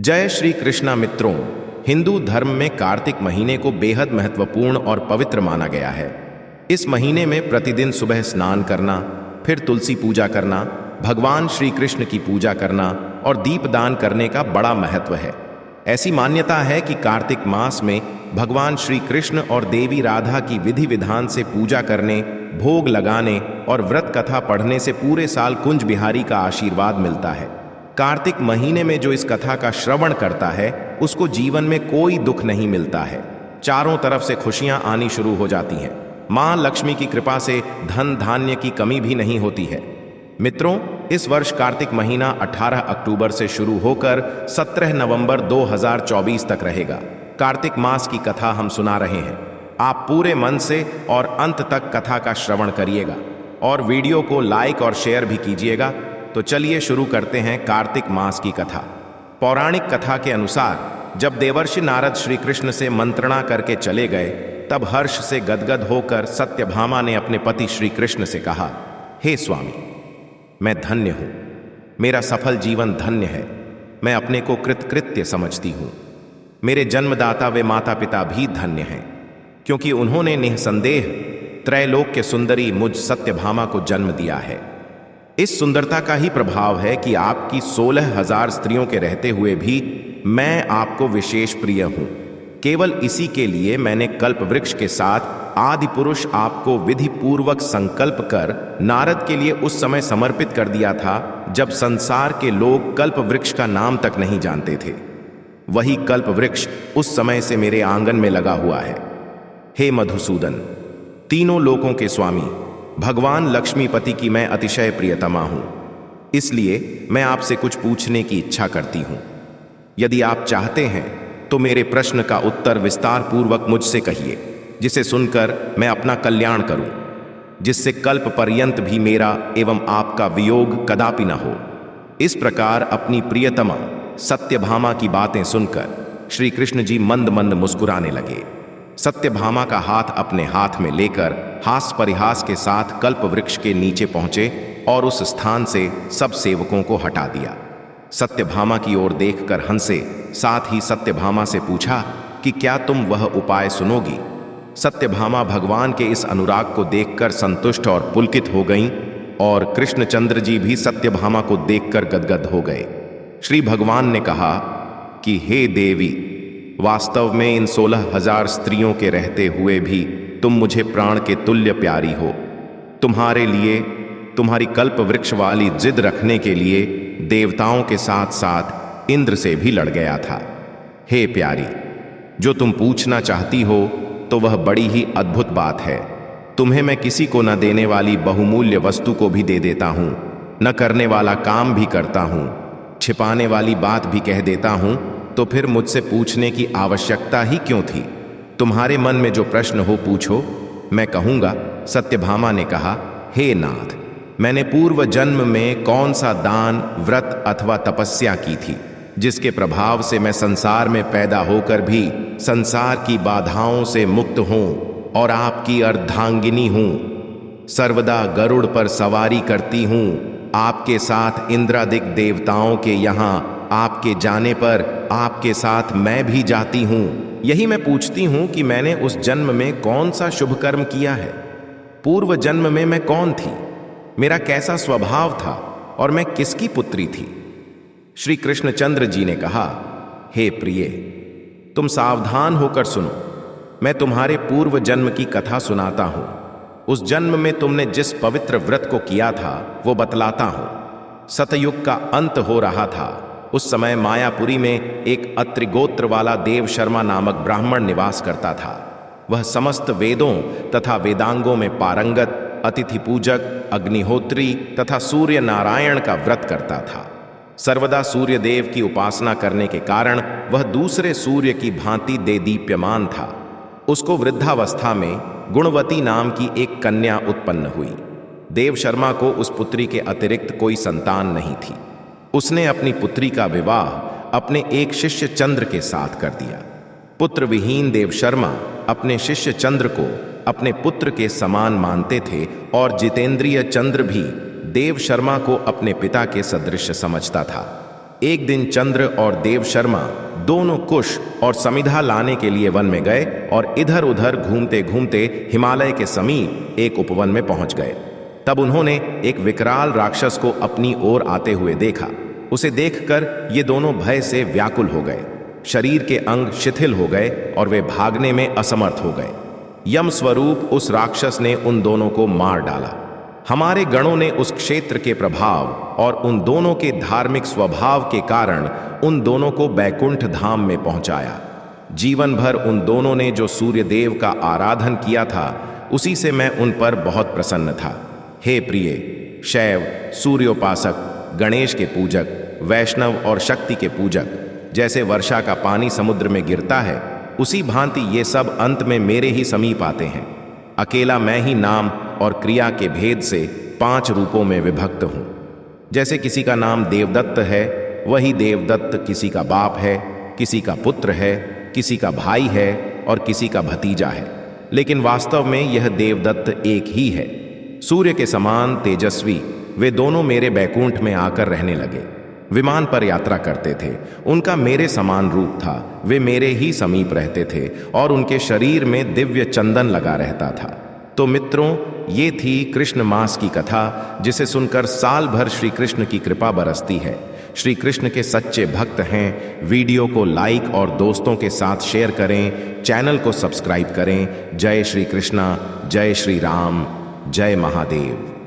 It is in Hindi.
जय श्री कृष्णा मित्रों। हिंदू धर्म में कार्तिक महीने को बेहद महत्वपूर्ण और पवित्र माना गया है। इस महीने में प्रतिदिन सुबह स्नान करना, फिर तुलसी पूजा करना, भगवान श्री कृष्ण की पूजा करना और दीपदान करने का बड़ा महत्व है। ऐसी मान्यता है कि कार्तिक मास में भगवान श्री कृष्ण और देवी राधा की विधि विधान से पूजा करने, भोग लगाने और व्रत कथा पढ़ने से पूरे साल कुंज बिहारी का आशीर्वाद मिलता है। कार्तिक महीने में जो इस कथा का श्रवण करता है उसको जीवन में कोई दुख नहीं मिलता है। चारों तरफ से खुशियां आनी शुरू हो जाती हैं। मां लक्ष्मी की कृपा से धन धान्य की कमी भी नहीं होती है। मित्रों, इस वर्ष कार्तिक महीना 18 अक्टूबर से शुरू होकर 17 नवंबर 2024 तक रहेगा। कार्तिक मास की कथा हम सुना रहे हैं। आप पूरे मन से और अंत तक कथा का श्रवण करिएगा और वीडियो को लाइक और शेयर भी कीजिएगा। तो चलिए शुरू करते हैं कार्तिक मास की कथा। पौराणिक कथा के अनुसार जब देवर्षि नारद श्री कृष्ण से मंत्रणा करके चले गए, तब हर्ष से गदगद होकर सत्यभामा ने अपने पति श्री कृष्ण से कहा, हे स्वामी, मैं धन्य हूं, मेरा सफल जीवन धन्य है। मैं अपने को कृतकृत्य समझती हूं। मेरे जन्मदाता वे माता पिता भी धन्य हैं, क्योंकि उन्होंने निःसंदेह त्रैलोक के सुंदरी मुझ सत्यभामा को जन्म दिया है। इस सुंदरता का ही प्रभाव है कि आपकी 16,000 स्त्रियों के रहते हुए भी मैं आपको विशेष प्रिय हूं। केवल इसी के लिए मैंने कल्प वृक्ष के साथ आदि पुरुष आपको विधि पूर्वक संकल्प कर नारद के लिए उस समय समर्पित कर दिया था जब संसार के लोग कल्प वृक्ष का नाम तक नहीं जानते थे। वही कल्प वृक्ष उस समय से मेरे आंगन में लगा हुआ है। हे मधुसूदन, तीनों लोकों के स्वामी भगवान लक्ष्मीपति की मैं अतिशय प्रियतमा हूं। इसलिए मैं आपसे कुछ पूछने की इच्छा करती हूं। यदि आप चाहते हैं तो मेरे प्रश्न का उत्तर विस्तार पूर्वक मुझसे कहिए, जिसे सुनकर मैं अपना कल्याण करूं, जिससे कल्प पर्यंत भी मेरा एवं आपका वियोग कदापि न हो। इस प्रकार अपनी प्रियतमा सत्यभामा की बातें सुनकर श्री कृष्ण जी मंद मंद मुस्कुराने लगे। सत्यभामा का हाथ अपने हाथ में लेकर हास परिहास के साथ कल्प वृक्ष के नीचे पहुंचे और उस स्थान से सब सेवकों को हटा दिया। सत्यभामा की ओर देखकर हंसे, साथ ही सत्यभामा से पूछा कि क्या तुम वह उपाय सुनोगी। सत्यभामा भगवान के इस अनुराग को देखकर संतुष्ट और पुलकित हो गईं और कृष्णचंद्र जी भी सत्यभामा को देखकर गदगद हो गए। श्री भगवान ने कहा कि हे देवी, वास्तव में इन 16,000 स्त्रियों के रहते हुए भी तुम मुझे प्राण के तुल्य प्यारी हो। तुम्हारे लिए तुम्हारी कल्प वृक्ष वाली जिद रखने के लिए देवताओं के साथ साथ इंद्र से भी लड़ गया था। हे प्यारी, जो तुम पूछना चाहती हो तो वह बड़ी ही अद्भुत बात है। तुम्हें मैं किसी को न देने वाली बहुमूल्य वस्तु को भी दे देता हूं, न करने वाला काम भी करता हूं, छिपाने वाली बात भी कह देता हूं। तो फिर मुझसे पूछने की आवश्यकता ही क्यों थी? तुम्हारे मन में जो प्रश्न हो पूछो, मैं कहूंगा। सत्यभामा ने कहा, हे नाथ, मैंने पूर्व जन्म में कौन सा दान, व्रत अथवा तपस्या की थी जिसके प्रभाव से मैं संसार में पैदा होकर भी संसार की बाधाओं से मुक्त हूं और आपकी अर्धांगिनी हूं। सर्वदा गरुड़ पर सवारी करती हूं। आपके साथ इंद्रादिक देवताओं के यहाँ आपके जाने पर आपके साथ मैं भी जाती हूं। यही मैं पूछती हूं कि मैंने उस जन्म में कौन सा शुभ कर्म किया है। पूर्व जन्म में मैं कौन थी, मेरा कैसा स्वभाव था और मैं किसकी पुत्री थी। श्री कृष्णचंद्र जी ने कहा, हे प्रिय, तुम सावधान होकर सुनो। मैं तुम्हारे पूर्व जन्म की कथा सुनाता हूं। उस जन्म में तुमने जिस पवित्र व्रत को किया था वो बतलाता हूं। सतयुग का अंत हो रहा था। उस समय मायापुरी में एक अत्रि गोत्र वाला देव शर्मा नामक ब्राह्मण निवास करता था। वह समस्त वेदों तथा वेदांगों में पारंगत, अतिथि पूजक, अग्निहोत्री तथा सूर्य नारायण का व्रत करता था। सर्वदा सूर्य देव की उपासना करने के कारण वह दूसरे सूर्य की भांति देदीप्यमान था। उसको वृद्धावस्था में गुणवती नाम की एक कन्या उत्पन्न हुई। देव शर्मा को उस पुत्री के अतिरिक्त कोई संतान नहीं थी। उसने अपनी पुत्री का विवाह अपने एक शिष्य चंद्र के साथ कर दिया। पुत्र विहीन देव शर्मा अपने शिष्य चंद्र को अपने पुत्र के समान मानते थे और जितेंद्रिय चंद्र भी देव शर्मा को अपने पिता के सदृश समझता था। एक दिन चंद्र और देव शर्मा दोनों कुश और समिधा लाने के लिए वन में गए और इधर उधर घूमते घूमते हिमालय के समीप एक उपवन में पहुंच गए। तब उन्होंने एक विकराल राक्षस को अपनी ओर आते हुए देखा। उसे देखकर ये दोनों भय से व्याकुल हो गए। शरीर के अंग शिथिल हो गए और वे भागने में असमर्थ हो गए। यम स्वरूप उस राक्षस ने उन दोनों को मार डाला। हमारे गणों ने उस क्षेत्र के प्रभाव और उन दोनों के धार्मिक स्वभाव के कारण उन दोनों को बैकुंठ धाम में पहुंचाया। जीवन भर उन दोनों ने जो सूर्य देव का आराधन किया था, उसी से मैं उन पर बहुत प्रसन्न था। हे प्रिय, शैव, सूर्योपासक, गणेश के पूजक, वैष्णव और शक्ति के पूजक, जैसे वर्षा का पानी समुद्र में गिरता है, उसी भांति ये सब अंत में मेरे ही समीप आते हैं। अकेला मैं ही नाम और क्रिया के भेद से 5 रूपों में विभक्त हूं। जैसे किसी का नाम देवदत्त है, वही देवदत्त किसी का बाप है, किसी का पुत्र है, किसी का भाई है और किसी का भतीजा है, लेकिन वास्तव में यह देवदत्त एक ही है। सूर्य के समान तेजस्वी वे दोनों मेरे बैकुंठ में आकर रहने लगे। विमान पर यात्रा करते थे, उनका मेरे समान रूप था, वे मेरे ही समीप रहते थे और उनके शरीर में दिव्य चंदन लगा रहता था। तो मित्रों, ये थी कृष्ण मास की कथा, जिसे सुनकर साल भर श्री कृष्ण की कृपा बरसती है। श्री कृष्ण के सच्चे भक्त हैं। वीडियो को लाइक और दोस्तों के साथ शेयर करें, चैनल को सब्सक्राइब करें। जय श्री कृष्णा, जय श्री राम, जय महादेव।